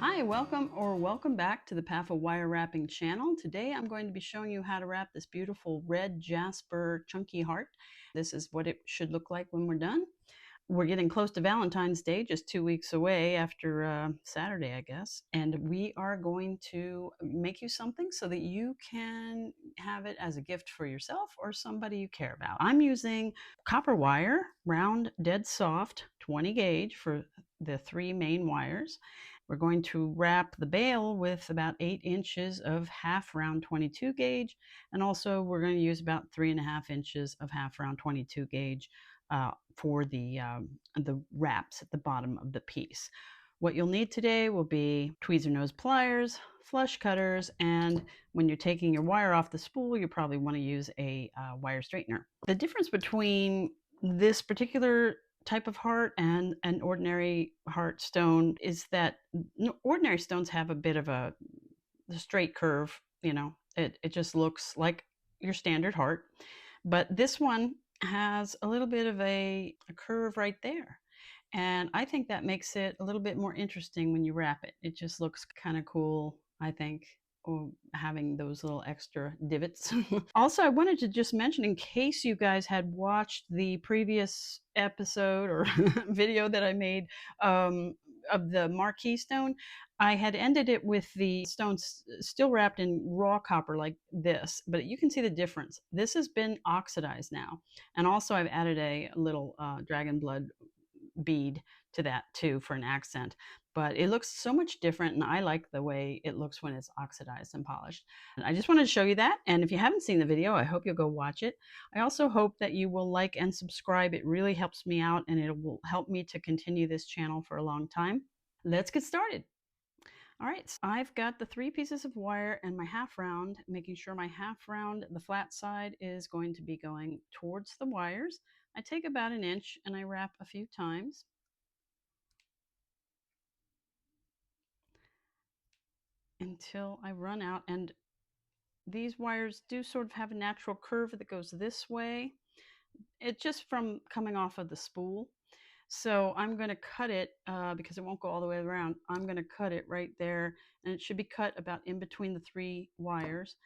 Hi, welcome back to the PAFA Wire Wrapping Channel. Today I'm going to be showing you how to wrap this beautiful red jasper chunky heart. This is what it should look like when we're done. We're getting close to Valentine's Day, just 2 weeks away after Saturday, I guess. And we are going to make you something so that you can have it as a gift for yourself or somebody you care about. I'm using copper wire, round, dead soft, 20 gauge for the 3 main wires. We're going to wrap the bail with about 8 inches of half round 22 gauge. And also we're going to use about 3.5 inches of half round 22 gauge for the wraps at the bottom of the piece. What you'll need today will be tweezer nose pliers, flush cutters, and when you're taking your wire off the spool, you probably want to use a wire straightener. The difference between this particular type of heart and an ordinary heart stone is that ordinary stones have a bit of a straight curve. It just looks like your standard heart, but this one has a little bit of a curve right there, and I think that makes it a little bit more interesting when you wrap it. It just looks kind of cool, I think, having those little extra divots. Also, I wanted to just mention, in case you guys had watched the previous episode or video that I made of the marquee stone, I had ended it with the stones still wrapped in raw copper like this, but you can see the difference. This has been oxidized now. And also I've added a little dragon blood bead to that too for an accent, but it looks so much different, and I like the way it looks when it's oxidized and polished. And I just wanted to show you that, and if you haven't seen the video, I hope you'll go watch it. I also hope that you will like and subscribe. It really helps me out, and it will help me to continue this channel for a long time. Let's get started. All right, so I've got the 3 pieces of wire and my half round, making sure my half round, the flat side, is going to be going towards the wires. I take about 1 inch and I wrap a few times. Until I run out, and these wires do sort of have a natural curve that goes this way. It's just from coming off of the spool. So I'm going to cut it because it won't go all the way around. I'm going to cut it right there, and it should be cut about in between the 3 wires.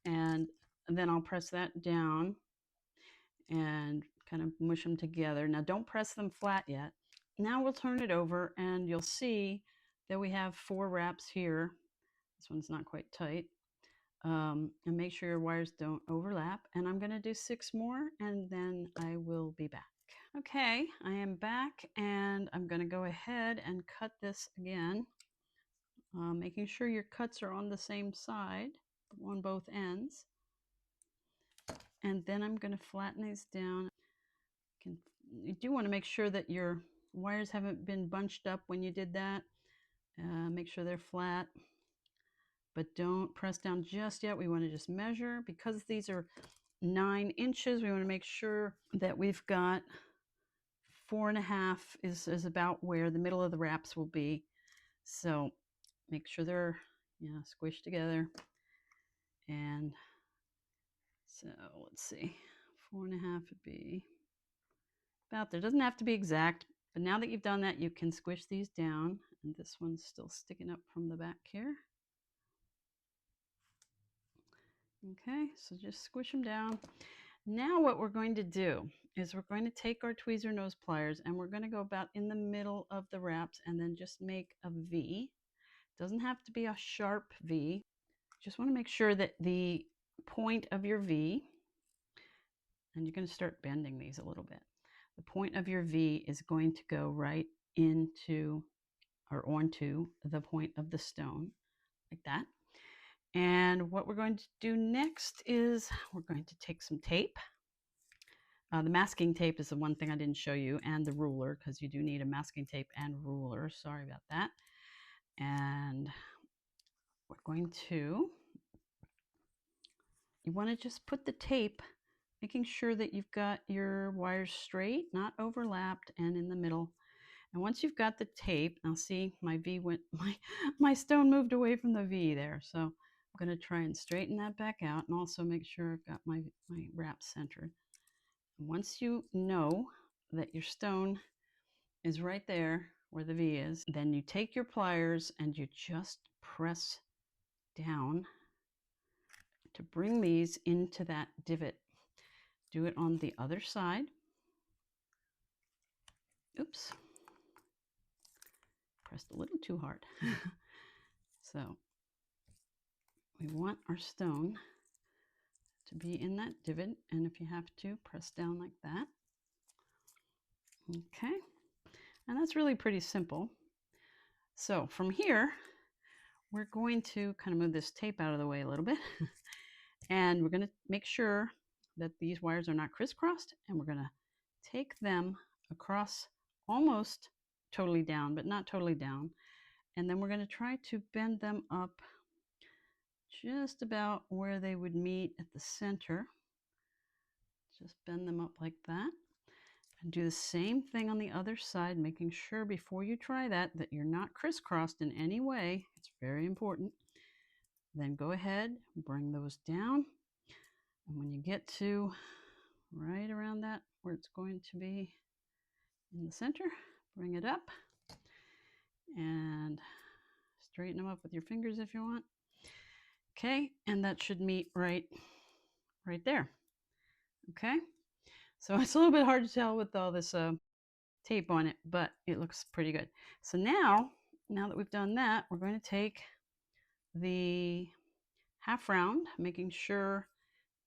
And then I'll press that down and kind of mush them together. Now don't press them flat yet. Now we'll turn it over, and you'll see that we have 4 wraps here. This one's not quite tight. And make sure your wires don't overlap. And I'm going to do 6 more, and then I will be back. Okay, I am back, and I'm going to go ahead and cut this again, making sure your cuts are on the same side on both ends. And then I'm going to flatten these down. You do want to make sure that your wires haven't been bunched up when you did that. Make sure they're flat, but don't press down just yet. We want to just measure. Because these are 9 inches, we want to make sure that we've got 4.5 is about where the middle of the wraps will be. So make sure they're squished together. And so let's see, 4.5 would be about there. Doesn't have to be exact, but now that you've done that, you can squish these down. And this one's still sticking up from the back here. Okay, so just squish them down. Now what we're going to do is we're going to take our tweezer nose pliers, and we're going to go about in the middle of the wraps and then just make a V. Doesn't have to be a sharp V. Just want to make sure that the point of your V, and you're going to start bending these a little bit, the point of your V is going to go right into or onto the point of the stone, like that. And what we're going to do next is we're going to take some tape. The masking tape is the one thing I didn't show you, and the ruler, because you do need a masking tape and ruler. Sorry about that. And we're going to, you want to just put the tape, making sure that you've got your wires straight, not overlapped, and in the middle. And once you've got the tape, now see my V went, my stone moved away from the V there. So I'm going to try and straighten that back out, and also make sure I've got my wrap centered. And once you know that your stone is right there, where the V is. Then you take your pliers and you just press down to bring these into that divot. Do it on the other side. Oops. Pressed a little too hard. So we want our stone to be in that divot, and if you have to, press down like that. Okay, and that's really pretty simple. So from here, we're going to kind of move this tape out of the way a little bit, and we're going to make sure that these wires are not crisscrossed, and we're going to take them across almost totally down, but not totally down, and then we're going to try to bend them up just about where they would meet at the center. Just bend them up like that. And do the same thing on the other side, making sure before you try that you're not crisscrossed in any way. It's very important. Then go ahead, bring those down. And when you get to right around that, where it's going to be in the center, bring it up and straighten them up with your fingers if you want. Okay, and that should meet right there. Okay, so it's a little bit hard to tell with all this tape on it, but it looks pretty good. So now that we've done that, we're going to take the half round, making sure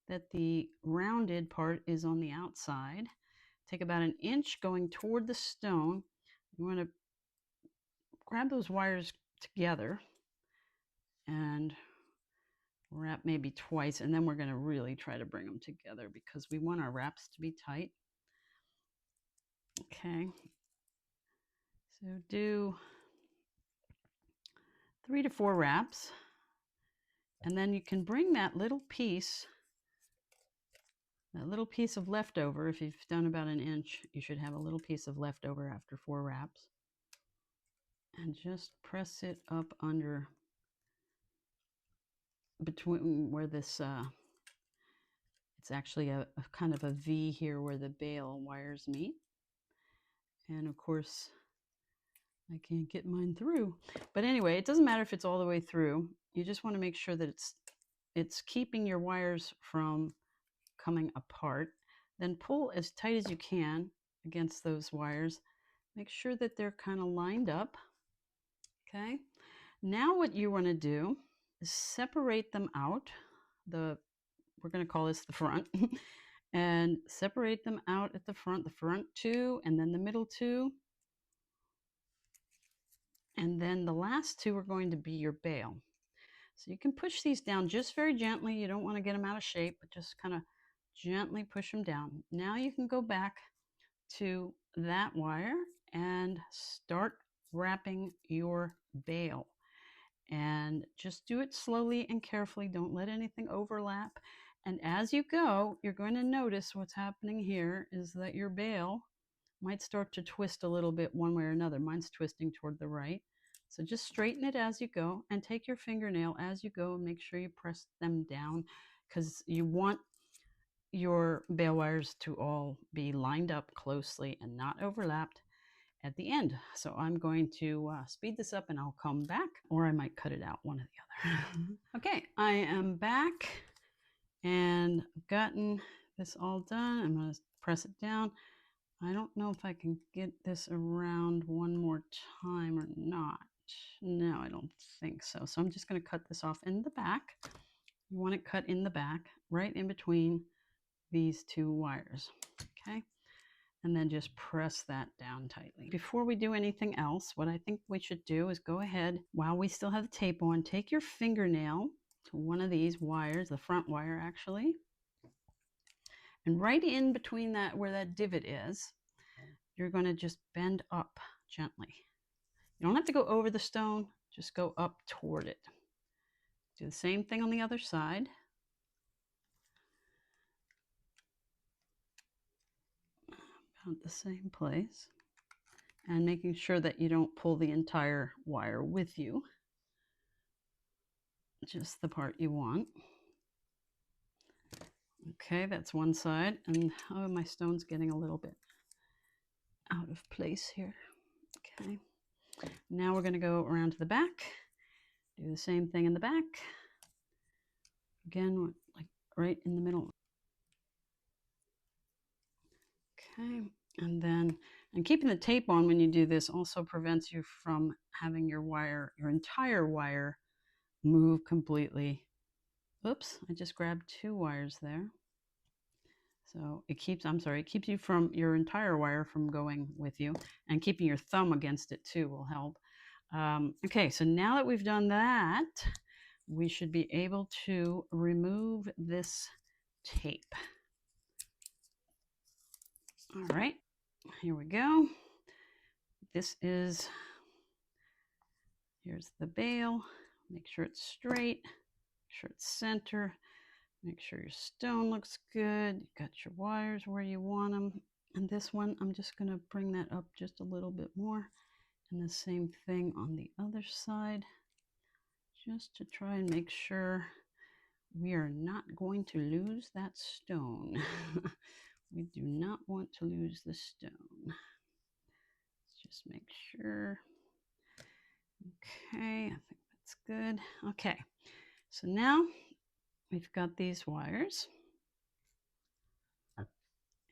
that the rounded part is on the outside. Take about 1 inch going toward the stone. You want to grab those wires together and wrap maybe twice, and then we're going to really try to bring them together because we want our wraps to be tight. Okay, so do 3 to 4 wraps, and then you can bring that little piece of leftover. If you've done about 1 inch, you should have a little piece of leftover after 4 wraps, and just press it up under between where this it's actually a kind of a V here where the bail wires meet. And of course I can't get mine through, but anyway, it doesn't matter if it's all the way through. You just want to make sure that it's keeping your wires from coming apart. Then pull as tight as you can against those wires. Make sure that they're kind of lined up. Okay, now what you want to do is separate them out. We're going to call this the front. And separate them out at the front 2, and then the middle 2, and then the last 2 are going to be your bail. So you can push these down just very gently. You don't want to get them out of shape, but just kind of gently push them down. Now you can go back to that wire and start wrapping your bail. And just do it slowly and carefully. Don't let anything overlap. And as you go, you're going to notice what's happening here is that your bail might start to twist a little bit one way or another. Mine's twisting toward the right. So just straighten it as you go, and take your fingernail as you go and make sure you press them down, because you want your bail wires to all be lined up closely and not overlapped at the end. So I'm going to speed this up and I'll come back, or I might cut it out, one or the other. Okay, I am back and I've gotten this all done. I'm going to press it down. I don't know if I can get this around one more time or not. No, I don't think so. So I'm just going to cut this off in the back. You want it cut in the back, right in between these 2 wires. Okay, and then just press that down tightly. Before we do anything else, what I think we should do is go ahead, while we still have the tape on, take your fingernail to one of these wires, the front wire actually, and right in between that, where that divot is, you're going to just bend up gently. You don't have to go over the stone, just go up toward it. Do the same thing on the other side. About the same place. And making sure that you don't pull the entire wire with you. Just the part you want. Okay, that's one side. And oh, my stone's getting a little bit out of place here. Okay. Now we're going to go around to the back, do the same thing in the back. Again, like right in the middle. Okay, and then, and keeping the tape on when you do this also prevents you from having your wire, your entire wire, move completely. Oops, I just grabbed 2 wires there. So it keeps, I'm sorry, it keeps you from your entire wire from going with you, and keeping your thumb against it too will help. Okay, so now that we've done that, we should be able to remove this tape. All right, here we go. This is, here's the bail. Make sure it's straight, make sure it's center, make sure your stone looks good. You got your wires where you want them. And this one, I'm just going to bring that up just a little bit more. And the same thing on the other side, just to try and make sure we are not going to lose that stone. We do not want to lose the stone. Let's just make sure. Okay, I think that's good. Okay, so now we've got these wires.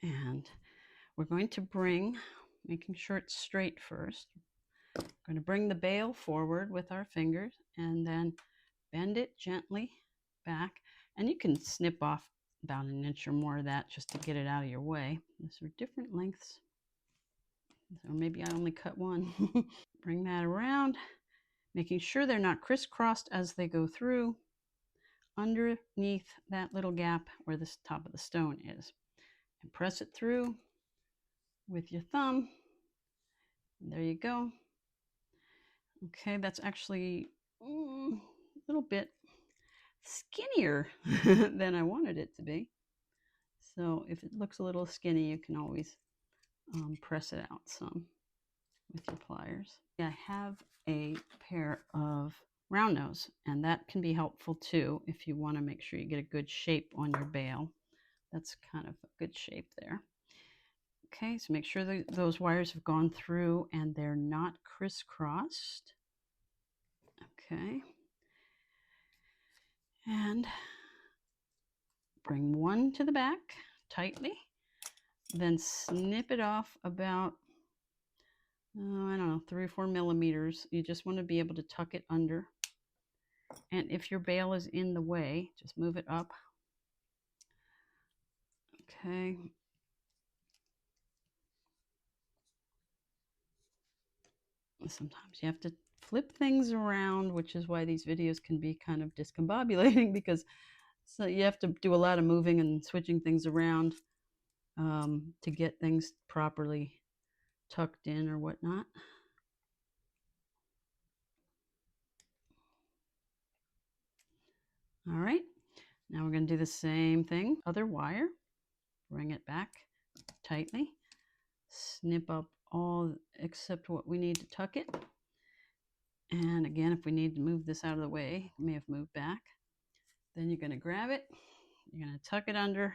And we're going to bring, making sure it's straight first, we're going to bring the bail forward with our fingers and then bend it gently back. And you can snip off about an inch or more of that just to get it out of your way. These are different lengths. Or maybe I only cut one. Bring that around, making sure they're not crisscrossed as they go through underneath that little gap where the top of the stone is. And press it through with your thumb. There you go. Okay, that's actually a little bit skinnier than I wanted it to be. So if it looks a little skinny, you can always press it out some with your pliers. I have a pair of round nose, and that can be helpful too if you want to make sure you get a good shape on your bail. That's kind of a good shape there. Okay, so make sure that those wires have gone through and they're not crisscrossed. Okay. And bring one to the back tightly, then snip it off about, I don't know, 3 or 4 millimeters. You just want to be able to tuck it under. And if your bail is in the way, just move it up. Okay. Sometimes you have to flip things around, which is why these videos can be kind of discombobulating, because so you have to do a lot of moving and switching things around to get things properly tucked in or whatnot. All right, now we're going to do the same thing. Other wire, bring it back tightly, snip up all except what we need to tuck it. And again, if we need to move this out of the way, we may have moved back. Then you're going to grab it, you're going to tuck it under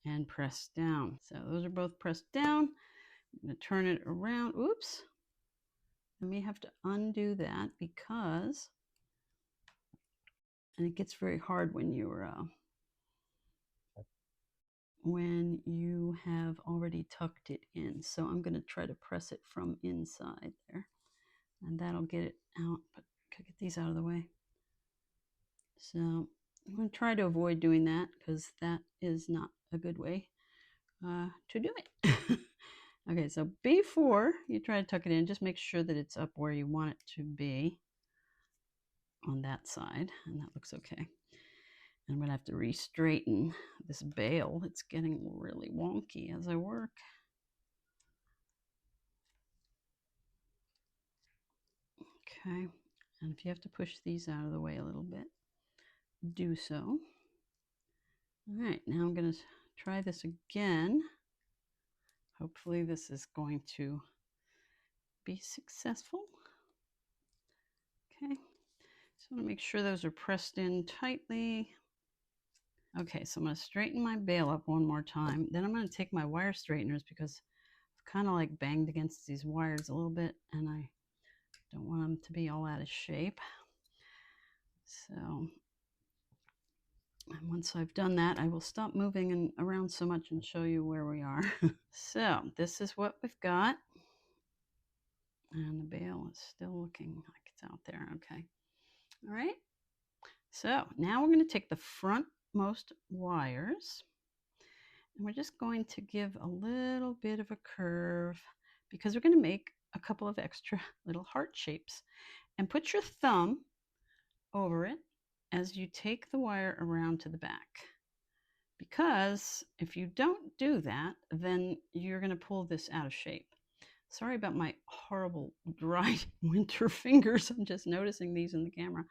and press down. So those are both pressed down. I'm going to turn it around. Oops. I may have to undo that because, and it gets very hard when you're when you have already tucked it in. So I'm going to try to press it from inside there, and that'll get it out. But get these out of the way. So I'm going to try to avoid doing that because that is not a good way to do it. Okay, so before you try to tuck it in, just make sure that it's up where you want it to be on that side, and that looks okay. I'm going to have to re-straighten this bail. It's getting really wonky as I work. Okay, and if you have to push these out of the way a little bit, do so. All right, now I'm going to try this again. Hopefully this is going to be successful. Okay, so I want to make sure those are pressed in tightly. Okay, so I'm going to straighten my bail up one more time. Then I'm going to take my wire straighteners because I've kind of like banged against these wires a little bit, and I Don't want them to be all out of shape. So, and once I've done that, I will stop moving around so much and show you where we are. So this is what we've got. And the bail is still looking like it's out there. Okay. All right. So now we're going to take the frontmost wires and we're just going to give a little bit of a curve because we're going to make a couple of extra little heart shapes. And put your thumb over it as you take the wire around to the back. Because if you don't do that, then you're going to pull this out of shape. Sorry about my horrible dry winter fingers. I'm just noticing these in the camera.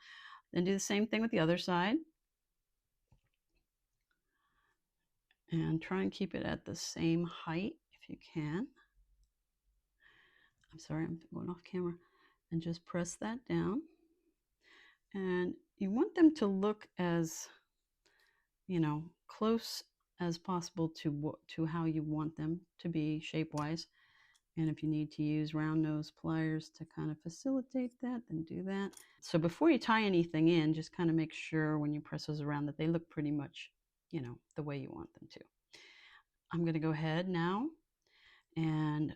Then do the same thing with the other side. And try and keep it at the same height if you can. I'm sorry, I'm going off camera. And just press that down. And you want them to look as, close as possible to how you want them to be shape-wise. And if you need to use round nose pliers to kind of facilitate that, then do that. So before you tie anything in, just kind of make sure when you press those around that they look pretty much, the way you want them to. I'm going to go ahead now and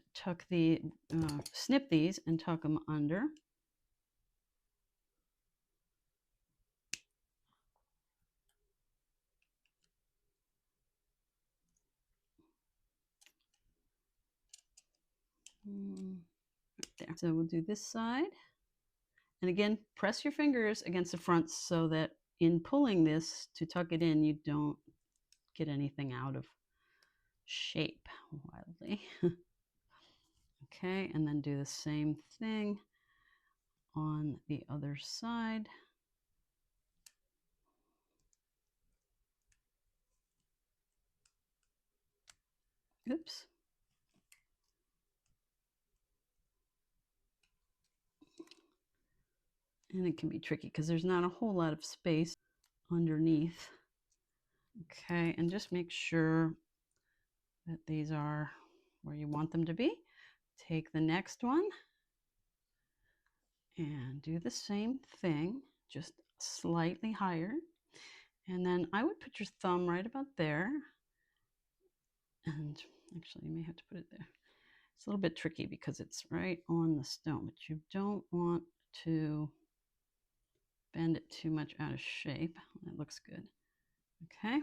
snip these and tuck them under. Right there. So we'll do this side. And again, press your fingers against the front so that in pulling this to tuck it in, you don't get anything out of shape wildly. Okay, and then do the same thing on the other side. Oops. And it can be tricky because there's not a whole lot of space underneath. Okay, and just make sure that these are where you want them to be. Take the next one and do the same thing, just slightly higher. And then I would put your thumb right about there. And actually, you may have to put it there. It's a little bit tricky because it's right on the stone, but you don't want to bend it too much out of shape. That looks good. Okay,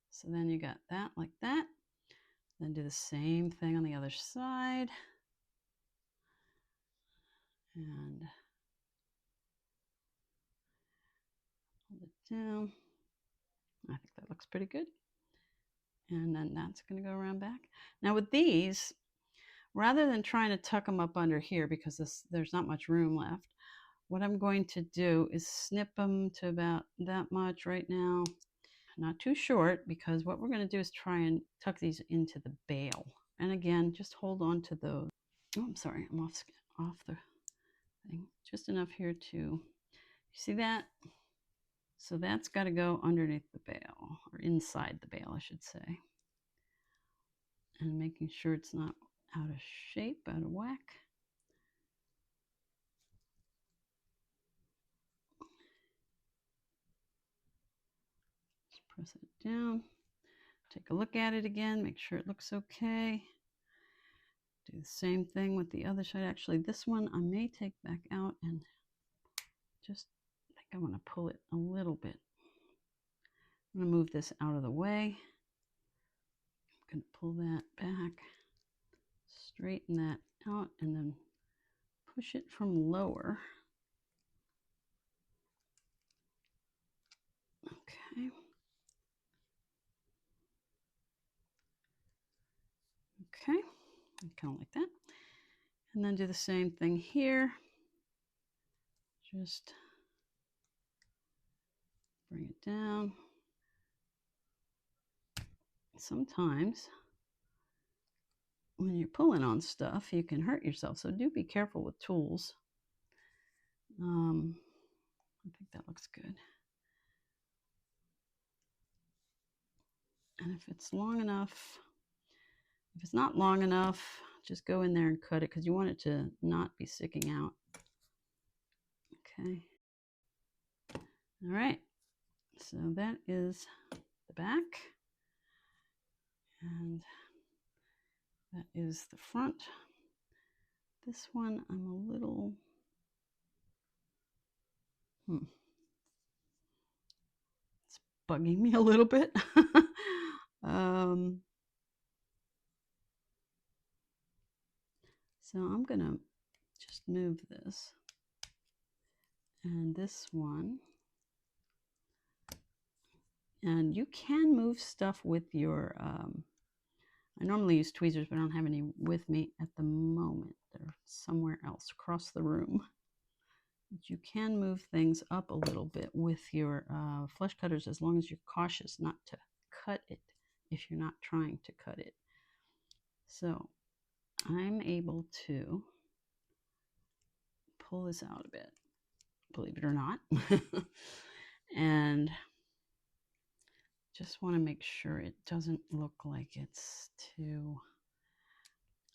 so then you got that like that. Then do the same thing on the other side. And hold it down. I think that looks pretty good. And then that's going to go around back. Now with these, rather than trying to tuck them up under here because there's not much room left, what I'm going to do is snip them to about that much right now. Not too short, because what we're going to do is try and tuck these into the bail. And again, just hold on to those. Oh, I'm sorry, I'm off the thing. Just enough here to, you see that? So that's got to go underneath the bail, or inside the bail, I should say. And making sure it's not out of shape, out of whack. Just press it down. Take a look at it again, make sure it looks okay. Do the same thing with the other side. Actually, this one I may take back out and just think I want to pull it a little bit. I'm going to move this out of the way. I'm going to pull that back, straighten that out, and then push it from lower. Okay. Okay, kind of like that. And then do the same thing here. Just bring it down. Sometimes when you're pulling on stuff, you can hurt yourself. So do be careful with tools. I think that looks good. And if it's long enough, if it's not long enough, just go in there and cut it because you want it to not be sticking out. Okay. All right. So that is the back. And that is the front. This one, I'm a little, it's bugging me a little bit. So I'm gonna just move this. And this one. And you can move stuff with your, I normally use tweezers, but I don't have any with me at the moment. They're somewhere else across the room. But you can move things up a little bit with your flush cutters, as long as you're cautious not to cut it if you're not trying to cut it. So I'm able to pull this out a bit, believe it or not. And just want to make sure it doesn't look like it's too,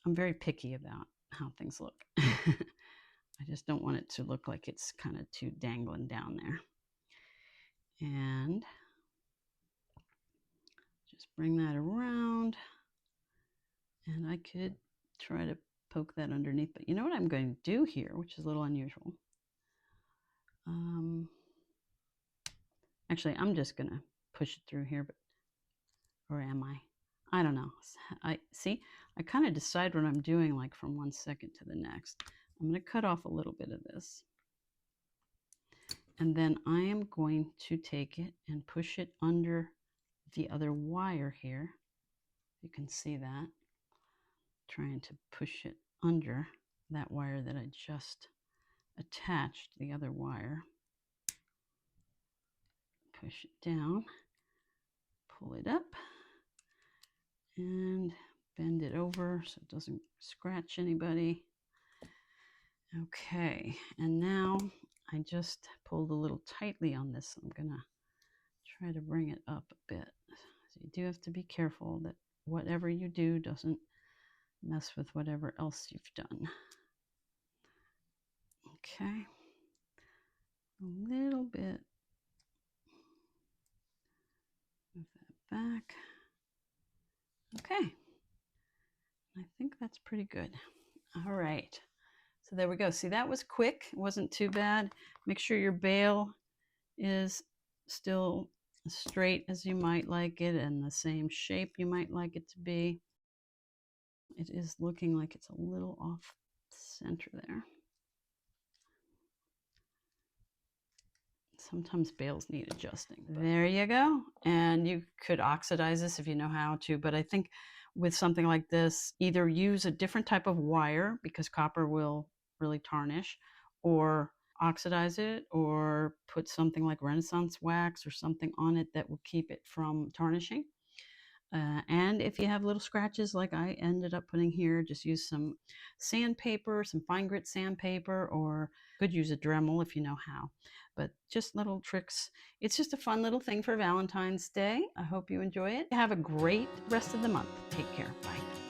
I'm very picky about how things look. I just don't want it to look like it's kind of too dangling down there. And just bring that around. And I could try to poke that underneath, but you know what I'm going to do here, which is a little unusual. Actually, I'm just going to push it through here, but, or am I? I don't know. I kind of decide what I'm doing like from one second to the next. I'm going to cut off a little bit of this. And then I am going to take it and push it under the other wire here. You can see that. Trying to push it under that wire that I just attached the other wire. Push it down, pull it up, and bend it over so it doesn't scratch anybody. Okay, and now I just pulled a little tightly on this. I'm gonna try to bring it up a bit. So you do have to be careful that whatever you do doesn't mess with whatever else you've done. Okay, a little bit. Move that back. Okay, I think that's pretty good. All right, so there we go. See, that was quick. It wasn't too bad. Make sure your bail is still as straight as you might like it and the same shape you might like it to be. It is looking like it's a little off center there. Sometimes bails need adjusting. There you go. And you could oxidize this if you know how to, but I think with something like this, either use a different type of wire because copper will really tarnish, or oxidize it, or put something like Renaissance wax or something on it that will keep it from tarnishing. And if you have little scratches like I ended up putting here, just use some sandpaper, some fine grit sandpaper, or could use a Dremel if you know how. But just little tricks. It's just a fun little thing for Valentine's Day. I hope you enjoy it. Have a great rest of the month. Take care. Bye.